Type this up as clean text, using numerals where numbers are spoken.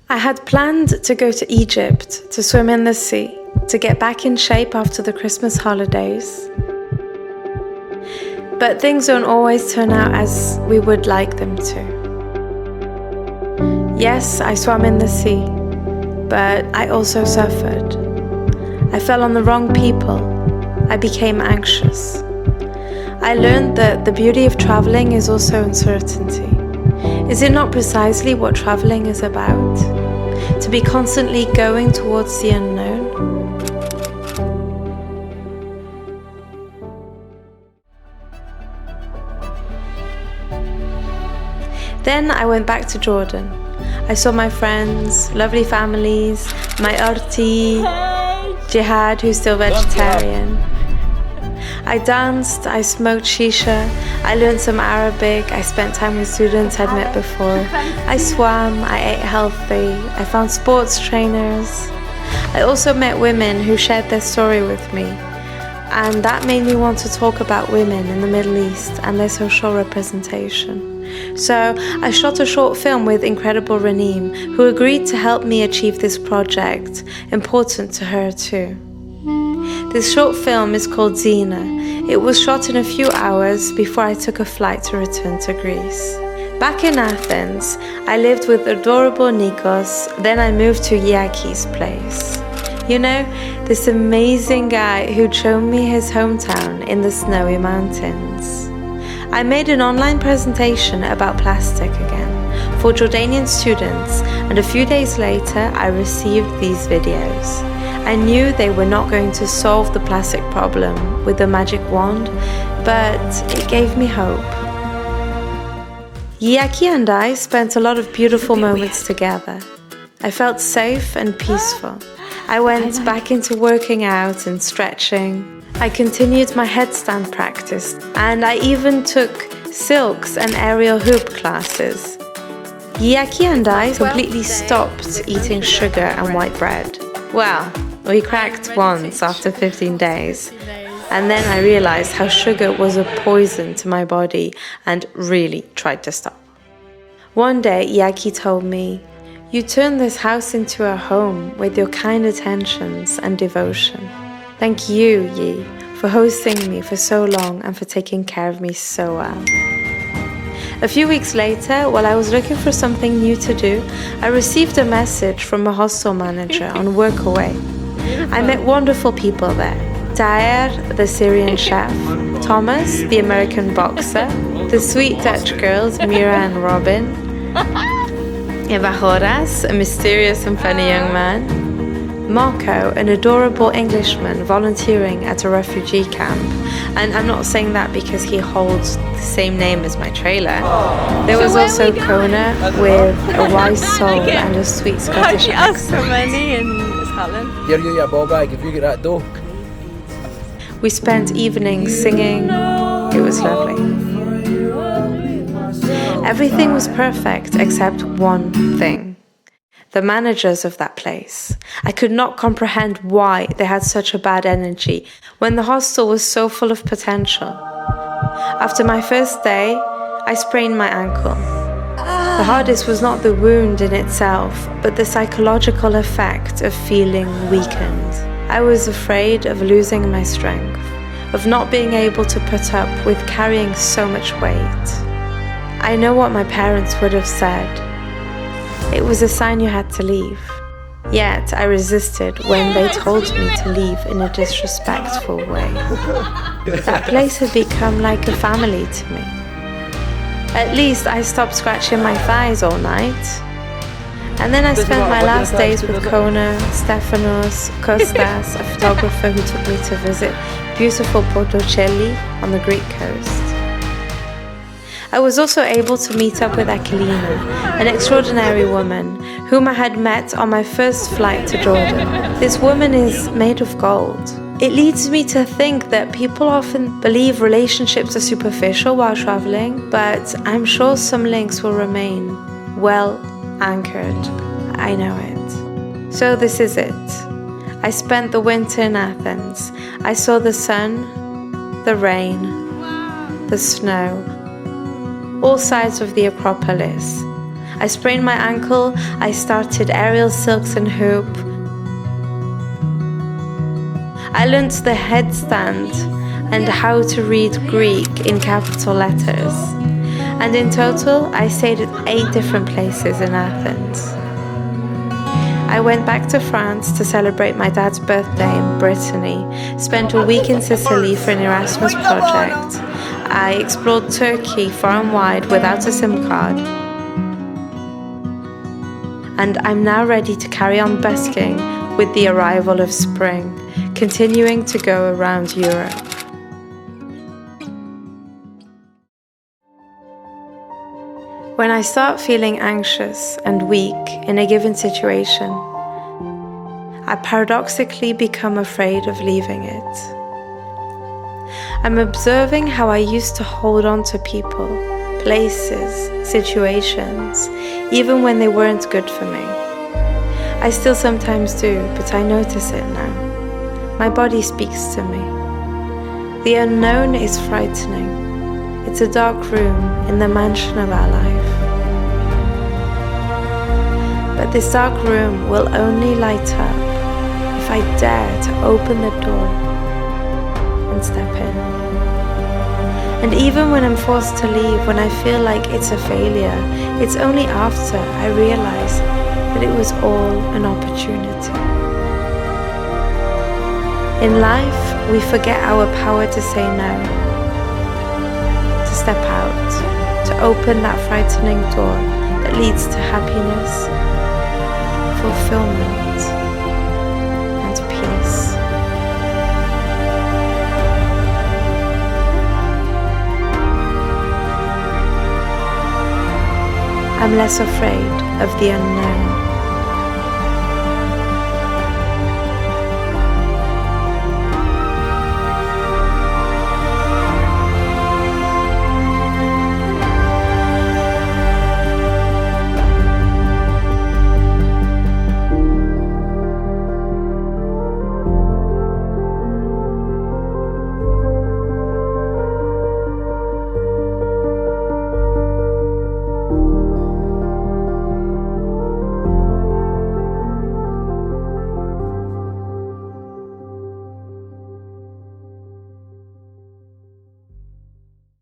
I had planned to go to Egypt to swim in the sea, to get back in shape after the Christmas holidays. But things don't always turn out as we would like them to. Yes, I swam in the sea, but I also suffered. I fell on the wrong people. I became anxious. I learned that the beauty of traveling is also uncertainty. Is it not precisely what traveling is about? To be constantly going towards the unknown? Then I went back to Jordan. I saw my friends, lovely families, my auntie, Jihad, who's still vegetarian. I danced, I smoked shisha, I learned some Arabic, I spent time with students I'd met before. I swam, I ate healthy, I found sports trainers. I also met women who shared their story with me, and that made me want to talk about women in the Middle East and their social representation. So I shot a short film with incredible Raneem, who agreed to help me achieve this project, important to her too. This short film is called Zina. It was shot in a few hours before I took a flight to return to Greece. Back in Athens, I lived with adorable Nikos, then I moved to Iaki's place. You know, this amazing guy who'd shown me his hometown in the snowy mountains. I made an online presentation about plastic again for Jordanian students, and a few days later I received these videos. I knew they were not going to solve the plastic problem with a magic wand, but it gave me hope. Iaki and I spent a lot of beautiful moments together. I felt safe and peaceful. I went back into working out and stretching. I continued my headstand practice, and I even took silks and aerial hoop classes. Iaki and I completely stopped eating sugar and white bread. Well, we cracked once after 15 days, and then I realized how sugar was a poison to my body and really tried to stop. One day, Iaki told me, "You turned this house into a home with your kind attentions and devotion. Thank you, Yi, for hosting me for so long and for taking care of me so well." A few weeks later, while I was looking for something new to do, I received a message from a hostel manager on Workaway. I met wonderful people there. Taher, the Syrian chef, Thomas, the American boxer, the sweet Dutch girls Mira and Robin, Eva Horas, a mysterious and funny young man, Marco, an adorable Englishman volunteering at a refugee camp, and I'm not saying that because he holds the same name as my trailer. There was also Kona with a wise soul and a sweet Scottish accent. Yeah, ball bag if you get that dough. We spent evenings singing. It was lovely. Everything was perfect except one thing. The managers of that place. I could not comprehend why they had such a bad energy when the hostel was so full of potential. After my first day, I sprained my ankle. The hardest was not the wound in itself, but the psychological effect of feeling weakened. I was afraid of losing my strength, of not being able to put up with carrying so much weight. I know what my parents would have said. It was a sign you had to leave. Yet I resisted when they told me to leave in a disrespectful way. That place had become like a family to me. At least I stopped scratching my thighs all night. And then I spent my last days with Kona, Stefanos, Kostas, a photographer who took me to visit beautiful Portocelli on the Greek coast. I was also able to meet up with Aquilina, an extraordinary woman whom I had met on my first flight to Jordan. This woman is made of gold. It leads me to think that people often believe relationships are superficial while traveling, but I'm sure some links will remain well anchored. I know it. So this is it. I spent the winter in Athens. I saw the sun, the rain, the snow, all sides of the Acropolis. I sprained my ankle, I started aerial silks and hoop. I learnt the headstand and how to read Greek in capital letters. And in total, I stayed at 8 different places in Athens. I went back to France to celebrate my dad's birthday in Brittany, spent a week in Sicily for an Erasmus project. I explored Turkey far and wide without a SIM card. And I'm now ready to carry on busking with the arrival of spring, continuing to go around Europe. When I start feeling anxious and weak in a given situation, I paradoxically become afraid of leaving it. I'm observing how I used to hold on to people, places, situations, even when they weren't good for me. I still sometimes do, but I notice it now. My body speaks to me. The unknown is frightening. It's a dark room in the mansion of our life. But this dark room will only light up if I dare to open the door and step in. And even when I'm forced to leave, when I feel like it's a failure, it's only after I realize that it was all an opportunity. In life, we forget our power to say no. Step out, to open that frightening door that leads to happiness, fulfillment, and peace. I'm less afraid of the unknown.